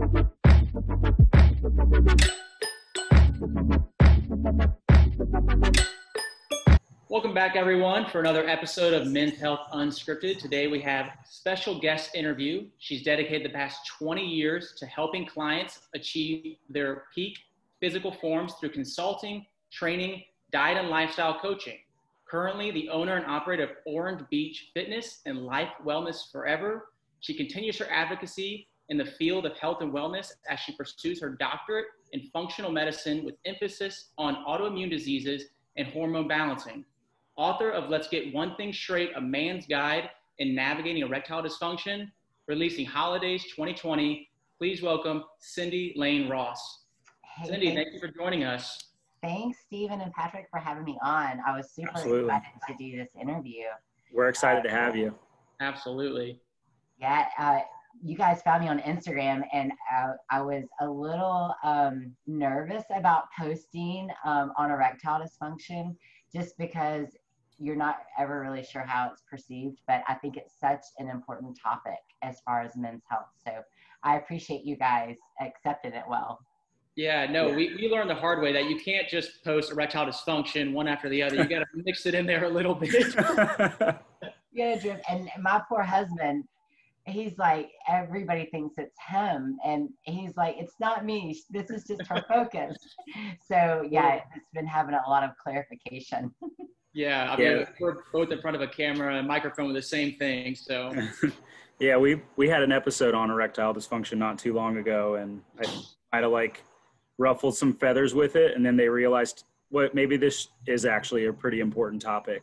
Welcome back, everyone, for another episode of Men's Health Unscripted. Today we have a special guest interview. She's dedicated the past 20 years to helping clients achieve their peak physical forms through consulting, training, diet, and lifestyle coaching. Currently the owner and operator of Orange Beach Fitness and Life Wellness Forever, she continues her advocacy in the field of health and wellness as she pursues her doctorate in functional medicine with emphasis on autoimmune diseases and hormone balancing. Author of Let's Get One Thing Straight, A Man's Guide in Navigating Erectile Dysfunction, releasing Holidays 2020. Please welcome Cindy Lane Ross. Hey, Cindy, thank you for joining us. Thanks, Stephen and Patrick, for having me on. I was super excited to do this interview. We're excited to have you. Absolutely. Yeah, you guys found me on Instagram, and I was a little nervous about posting on erectile dysfunction, just because you're not ever really sure how it's perceived, but I think it's such an important topic as far as men's health. So I appreciate you guys accepting it well. Yeah, no, we learned the hard way that you can't just post erectile dysfunction one after the other. You got to mix it in there a little bit. Yeah, and my poor husband, he's like, everybody thinks it's him. And he's like, it's not me. This is just her focus. So yeah, it's been having a lot of clarification. Yeah, I mean, we're both in front of a camera and microphone with the same thing, so. Yeah, we had an episode on erectile dysfunction not too long ago, and I might have like ruffled some feathers with it, and then they realized, maybe this is actually a pretty important topic.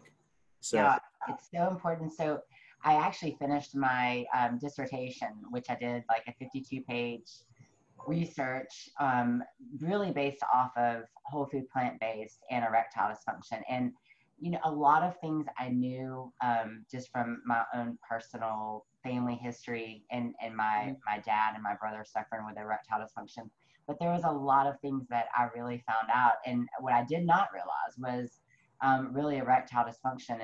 So yeah, it's so important. So I actually finished my dissertation, which I did like a 52-page research, really based off of whole food, plant-based, and erectile dysfunction. And you know, a lot of things I knew just from my own personal family history and my dad and my brother suffering with erectile dysfunction. But there was a lot of things that I really found out. And what I did not realize was really erectile dysfunction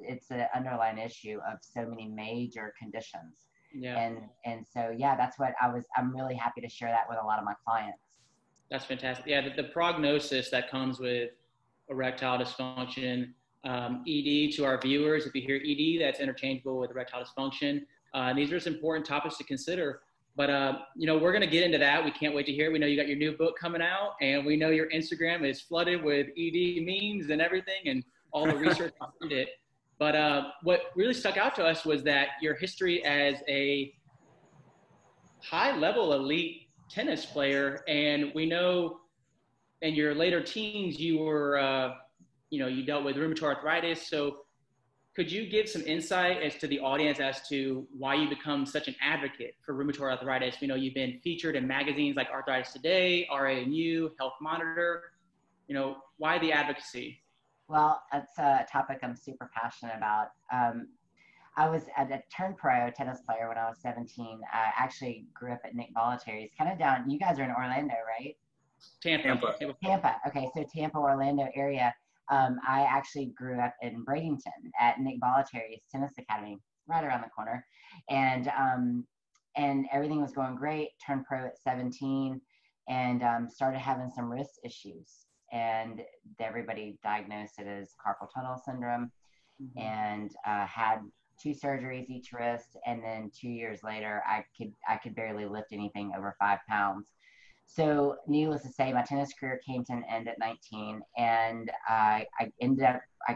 it's an underlying issue of so many major conditions. Yeah. And so, yeah, that's what I'm really happy to share that with a lot of my clients. That's fantastic. Yeah, the prognosis that comes with erectile dysfunction, ED to our viewers. If you hear ED, that's interchangeable with erectile dysfunction. These are some important topics to consider. But, you know, we're going to get into that. We can't wait to hear it. We know you got your new book coming out, and we know your Instagram is flooded with ED memes and everything and all the research behind it. But what really stuck out to us was that your history as a high-level elite tennis player, and we know in your later teens, you were, you dealt with rheumatoid arthritis. So could you give some insight as to the audience as to why you become such an advocate for rheumatoid arthritis? We know you've been featured in magazines like Arthritis Today, RANU, Health Monitor. You know, why the advocacy? Well, it's a topic I'm super passionate about. I was a turned pro tennis player when I was 17. I actually grew up at Nick Bollettieri's, kind of down. You guys are in Orlando, right? Tampa. Okay, so Tampa, Orlando area. I actually grew up in Bradenton at Nick Bollettieri's Tennis Academy, right around the corner, and everything was going great. Turned pro at 17, and started having some wrist issues, and everybody diagnosed it as carpal tunnel syndrome, and had 2 surgeries each wrist, and then 2 years later, I could barely lift anything over 5 pounds. So needless to say, my tennis career came to an end at 19, and I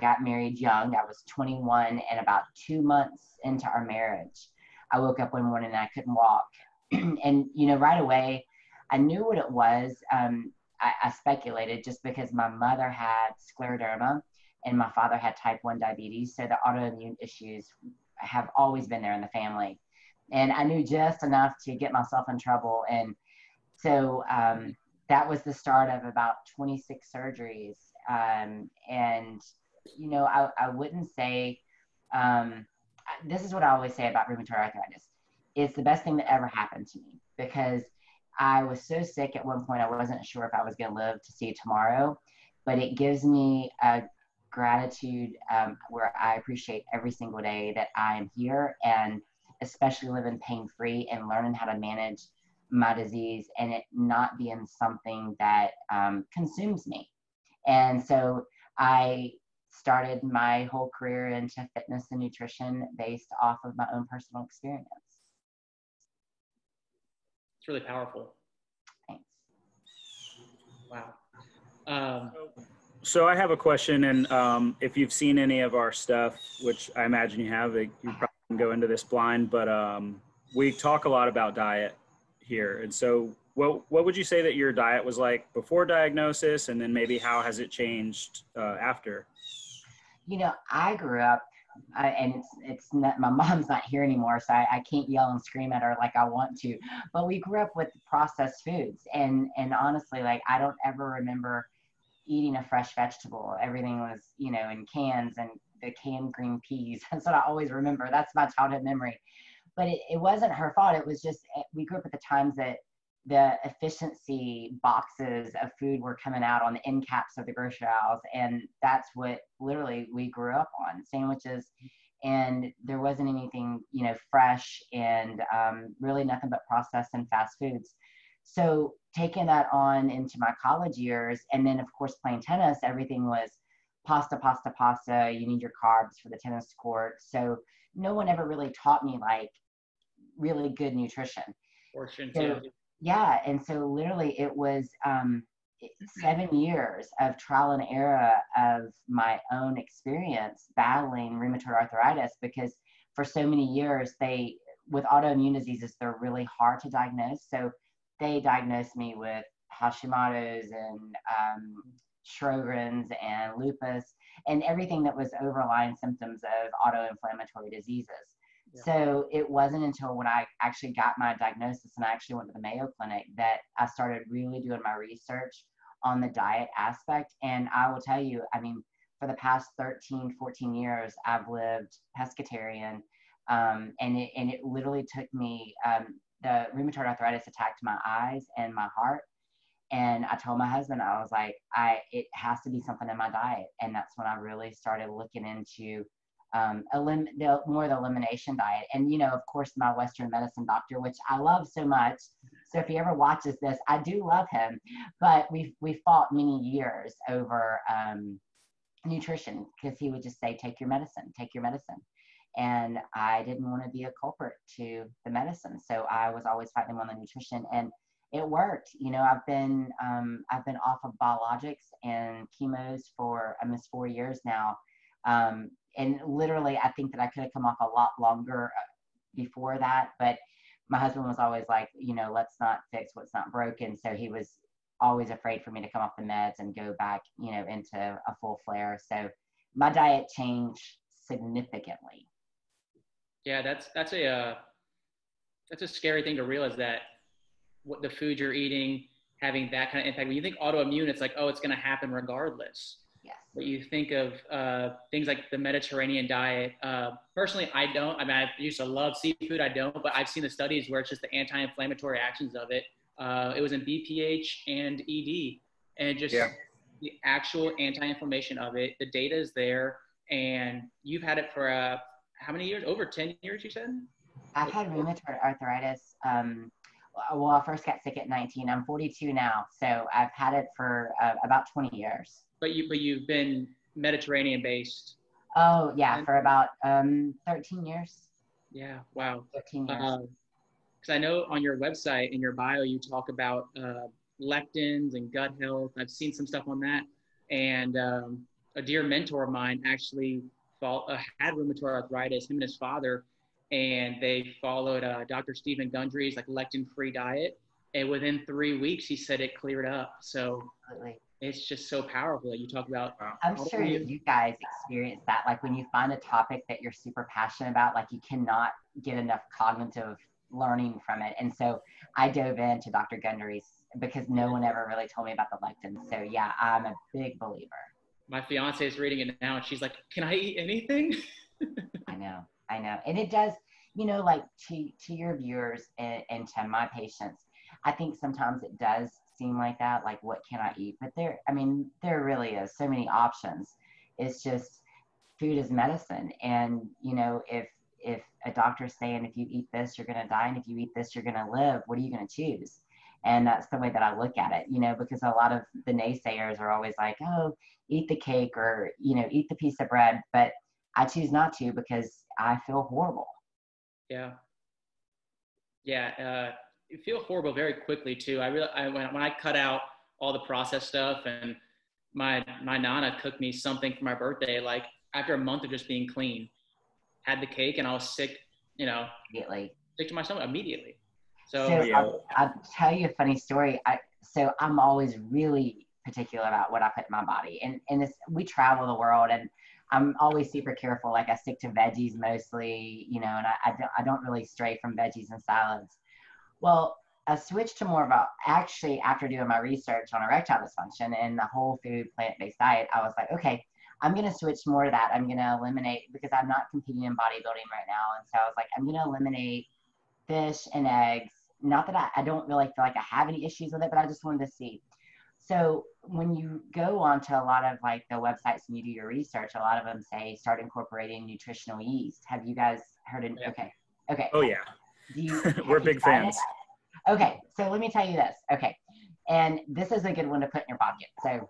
got married young. I was 21, and about 2 months into our marriage, I woke up one morning and I couldn't walk. And, you know, right away, I knew what it was. I speculated just because my mother had scleroderma and my father had type 1 diabetes. So the autoimmune issues have always been there in the family. And I knew just enough to get myself in trouble. And so that was the start of about 26 surgeries. And, you know, I wouldn't say, this is what I always say about rheumatoid arthritis. It's the best thing that ever happened to me, because I was so sick at one point, I wasn't sure if I was going to live to see tomorrow, but it gives me a gratitude where I appreciate every single day that I am here, and especially living pain-free and learning how to manage my disease and it not being something that consumes me. And so I started my whole career into fitness and nutrition based off of my own personal experience. It's really powerful. Thanks. Wow. So I have a question, and if you've seen any of our stuff, which I imagine you have, you probably can go into this blind, but we talk a lot about diet here. And so what would you say that your diet was like before diagnosis, and then maybe how has it changed after? You know, I grew up, and it's not, my mom's not here anymore, so I can't yell and scream at her like I want to, but we grew up with processed foods. And honestly, like, I don't ever remember eating a fresh vegetable. Everything was, you know, in cans and the canned green peas. That's what I always remember. That's my childhood memory. But it wasn't her fault. It was just, we grew up at the times that the efficiency boxes of food were coming out on the end caps of the grocery aisles. And that's what literally we grew up on, sandwiches. And there wasn't anything, you know, fresh, and really nothing but processed and fast foods. So taking that on into my college years, and then of course playing tennis, everything was pasta, pasta, pasta. You need your carbs for the tennis court. So no one ever really taught me like really good nutrition. So, yeah. And so literally it was 7 years of trial and error of my own experience battling rheumatoid arthritis, because for so many years with autoimmune diseases, they're really hard to diagnose. So they diagnosed me with Hashimoto's and Sjogren's and lupus and everything that was overlying symptoms of autoinflammatory diseases. Yeah. So it wasn't until when I actually got my diagnosis and I actually went to the Mayo Clinic that I started really doing my research on the diet aspect. And I will tell you, I mean, for the past 13, 14 years, I've lived pescatarian. And it literally took me, the rheumatoid arthritis attacked my eyes and my heart. And I told my husband, I was like, it has to be something in my diet. And that's when I really started looking into more of the elimination diet. And, you know, of course, my Western medicine doctor, which I love so much. So if he ever watches this, I do love him. But we fought many years over nutrition, because he would just say, take your medicine, take your medicine. And I didn't want to be a culprit to the medicine. So I was always fighting him on the nutrition, and it worked. You know, I've been off of biologics and chemos for almost 4 years now. And literally, I think that I could have come off a lot longer before that. But my husband was always like, you know, let's not fix what's not broken. So he was always afraid for me to come off the meds and go back, you know, into a full flare. So my diet changed significantly. Yeah, that's a scary thing to realize, that what the food you're eating having that kind of impact. When you think autoimmune, it's like, oh, it's going to happen regardless. Yes. But you think of things like the Mediterranean diet. Personally, I don't. I mean, I used to love seafood. I don't, but I've seen the studies where it's just the anti-inflammatory actions of it. It was in BPH and ED, and just the actual anti-inflammation of it. The data is there, and you've had it for how many years? Over 10 years, you said? I've had rheumatoid arthritis. Well, I first got sick at 19. I'm 42 now, so I've had it for about 20 years. But you've been Mediterranean based. Oh yeah, for about 13 years. Yeah, wow. 13 years. Because I know on your website, in your bio, you talk about lectins and gut health. I've seen some stuff on that, and a dear mentor of mine actually had rheumatoid arthritis, him and his father, and they followed Dr. Stephen Gundry's like lectin-free diet, and within 3 weeks, he said it cleared up. So it's just so powerful that you talk about. I'm sure you guys experience that. Like when you find a topic that you're super passionate about, like you cannot get enough cognitive learning from it. And so I dove into Dr. Gundry's because no one ever really told me about the lectins. So yeah, I'm a big believer. My fiance is reading it now, and she's like, can I eat anything? I know. And it does, you know, like to your viewers and to my patients, I think sometimes it does seem like that, like what can I eat? But there really is so many options. It's just food is medicine. And, you know, if if a doctor's saying, if you eat this, you're going to die. And if you eat this, you're going to live. What are you going to choose? And that's the way that I look at it, you know, because a lot of the naysayers are always like, oh, eat the cake or, you know, eat the piece of bread. But I choose not to because I feel horrible. Yeah. Yeah. You feel horrible very quickly too. When I cut out all the processed stuff, and my nana cooked me something for my birthday, like after a month of just being clean, had the cake and I was sick, you know, Immediately. Sick to my stomach immediately. So I'll tell you a funny story. So I'm always really particular about what I put in my body, and we travel the world, and I'm always super careful. Like I stick to veggies mostly, you know, and I don't really stray from veggies and salads. Well, I switched to more about, actually, after doing my research on erectile dysfunction and the whole food plant-based diet, I was like, okay, I'm going to switch more to that. I'm going to eliminate, because I'm not competing in bodybuilding right now. And so I was like, I'm going to eliminate fish and eggs. Not that I don't really feel like I have any issues with it, but I just wanted to see. So when you go onto a lot of like the websites and you do your research, a lot of them say start incorporating nutritional yeast. Have you guys heard it? Yeah. Okay. Oh yeah. We're big fans. Okay. So let me tell you this. Okay. And this is a good one to put in your pocket. So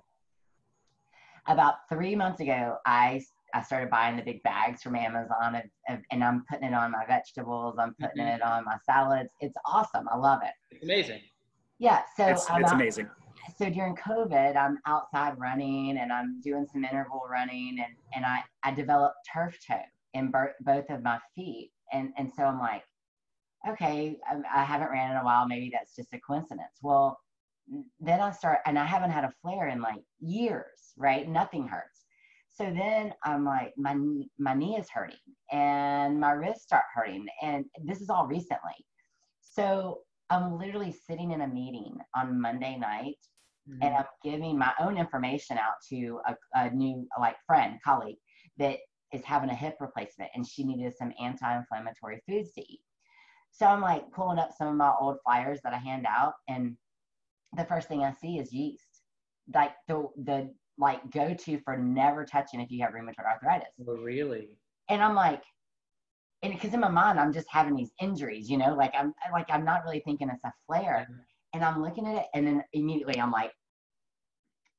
about 3 months ago, I started buying the big bags from Amazon, and I'm putting it on my vegetables. I'm putting it on my salads. It's awesome. I love it. It's amazing. Yeah. So it's amazing. So during COVID, I'm outside running and I'm doing some interval running, and I developed turf toe in both of my feet. And so I'm like, okay, I haven't ran in a while. Maybe that's just a coincidence. Well, then and I haven't had a flare in like years, right? Nothing hurts. So then I'm like, my knee is hurting and my wrists start hurting. And this is all recently. So I'm literally sitting in a meeting on Monday night, and I'm giving my own information out to a new colleague that is having a hip replacement, and she needed some anti-inflammatory foods to eat. So I'm like pulling up some of my old flyers that I hand out, and the first thing I see is yeast, like the go-to for never touching if you have rheumatoid arthritis. Oh, really? And I'm like, and because in my mind I'm just having these injuries, you know, I'm not really thinking it's a flare. And I'm looking at it, and then immediately I'm like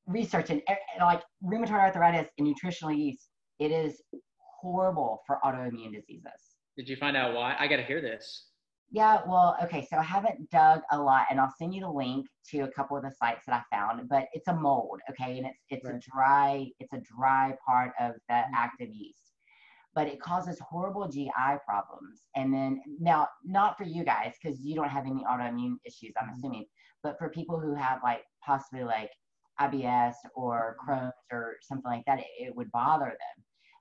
researching, like rheumatoid arthritis and nutritional yeast. It is horrible for autoimmune diseases. Did you find out why? I got to hear this. Yeah, well, okay, so I haven't dug a lot, and I'll send you the link to a couple of the sites that I found, but it's a mold, okay, and it's right. a dry part of the active yeast, but it causes horrible GI problems. And then, now, not for you guys, because you don't have any autoimmune issues, I'm assuming, but for people who have like possibly like IBS or Crohn's or something like that, it would bother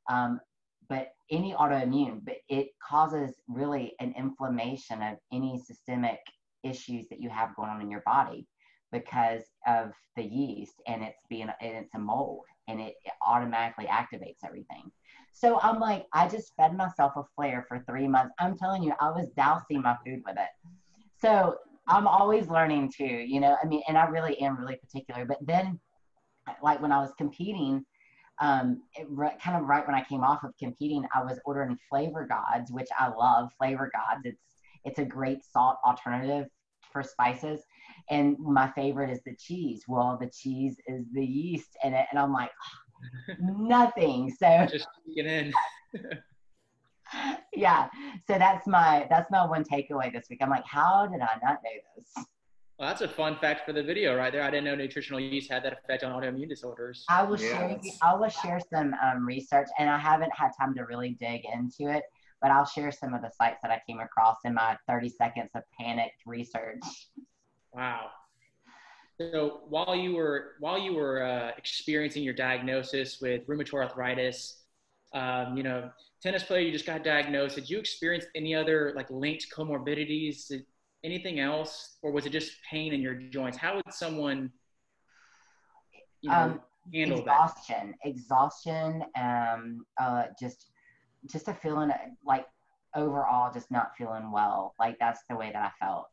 them. But any autoimmune, but it causes really an inflammation of any systemic issues that you have going on in your body because of the yeast, and it's a mold, and it automatically activates everything. So I'm like, I just fed myself a flare for 3 months. I'm telling you, I was dousing my food with it. So I'm always learning too, you know, I mean, and I really am really particular. But then, like when I was competing, kind of right when I came off of competing, I was ordering Flavor Gods, which I love. Flavor Gods, it's a great salt alternative for spices, and my favorite is the cheese. Well, the cheese is the yeast in it, and I'm like, nothing. So just get in. Yeah, so that's my one takeaway this week. I'm like, how did I not know this? Well, that's a fun fact for the video right there. I didn't know nutritional yeast had that effect on autoimmune disorders. I will share some research, and I haven't had time to really dig into it, but I'll share some of the sites that I came across in my 30 seconds of panicked research. Wow. So while you were experiencing your diagnosis with rheumatoid arthritis, you know, tennis player, you just got diagnosed. Did you experience any other like linked comorbidities? Anything else, or was it just pain in your joints? How would someone, you know, handle exhaustion, just a feeling like overall just not feeling well. Like that's the way that I felt.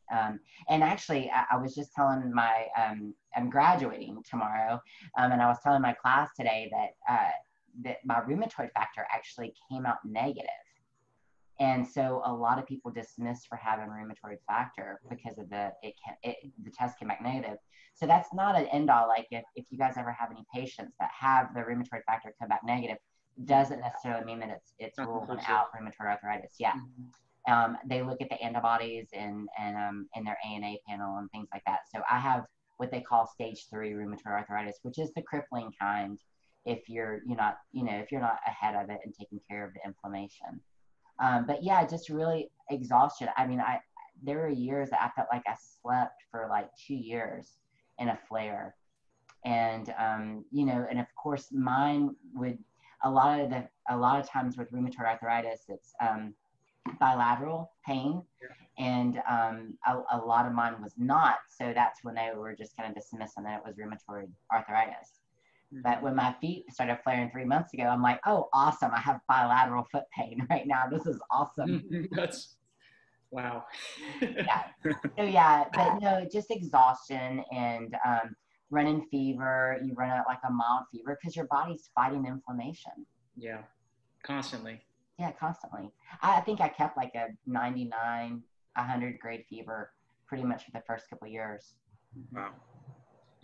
And actually, I was just telling I'm graduating tomorrow, and I was telling my class today that my rheumatoid factor actually came out negative. And so a lot of people dismiss for having rheumatoid factor because of the test came back negative. So that's not an end all. Like if you guys ever have any patients that have the rheumatoid factor come back negative, doesn't necessarily mean that it's ruling out rheumatoid arthritis. Yeah. They look at the antibodies and in their ANA panel and things like that. So I have what they call stage 3 rheumatoid arthritis, which is the crippling kind if you're not ahead of it and taking care of the inflammation. But yeah, just really exhaustion. I mean, there were years that I felt like I slept for like 2 years in a flare. And, and of course mine would, a lot of times with rheumatoid arthritis, it's bilateral pain. And a lot of mine was not. So that's when they were just kind of dismissing that it was rheumatoid arthritis. But when my feet started flaring 3 months ago, I'm like, oh, awesome. I have bilateral foot pain right now. This is awesome. That's, wow. Yeah. So yeah, but no, just exhaustion and running fever. You run out like a mild fever because your body's fighting inflammation. Yeah, constantly. Yeah, constantly. I think I kept like a 99, 100 grade fever pretty much for the first couple of years. Wow.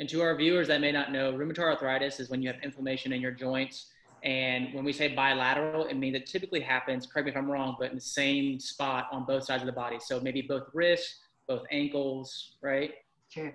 And to our viewers that may not know, rheumatoid arthritis is when you have inflammation in your joints. And when we say bilateral, it means it typically happens, correct me if I'm wrong, but in the same spot on both sides of the body. So maybe both wrists, both ankles, right? True.